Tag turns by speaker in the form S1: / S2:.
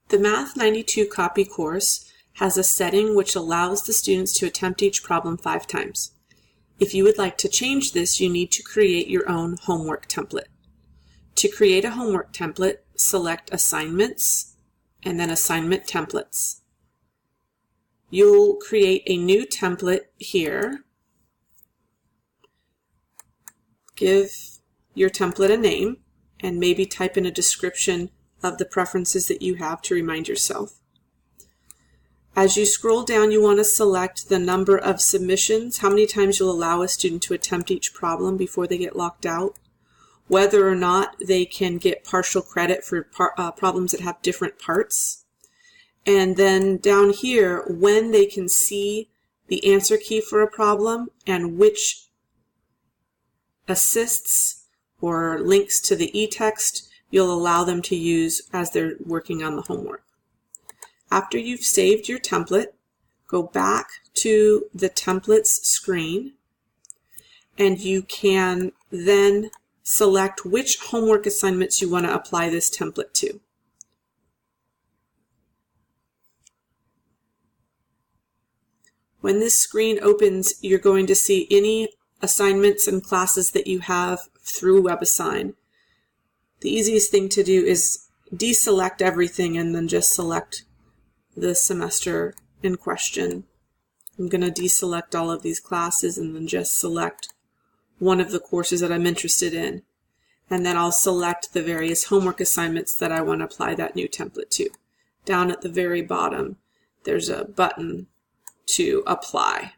S1: The Math 92 copy course has a setting which allows the students to attempt each problem 5 times. If you would like to change this, you need to create your own homework template. To create a homework template, select Assignments and then Assignment Templates. You'll create a new template here. Give your template a name and maybe type in a description of the preferences that you have to remind yourself. As you scroll down, you want to select the number of submissions, how many times you'll allow a student to attempt each problem before they get locked out, whether or not they can get partial credit for problems that have different parts, and then down here, when they can see the answer key for a problem and which assists or links to the e-text you'll allow them to use as they're working on the homework. After you've saved your template, go back to the templates screen and you can then select which homework assignments you want to apply this template to. When this screen opens, you're going to see any assignments and classes that you have through WebAssign. The easiest thing to do is deselect everything and then just select the semester in question. I'm going to deselect all of these classes and then just select one of the courses that I'm interested in. And then I'll select the various homework assignments that I want to apply that new template to. Down at the very bottom, there's a button to apply.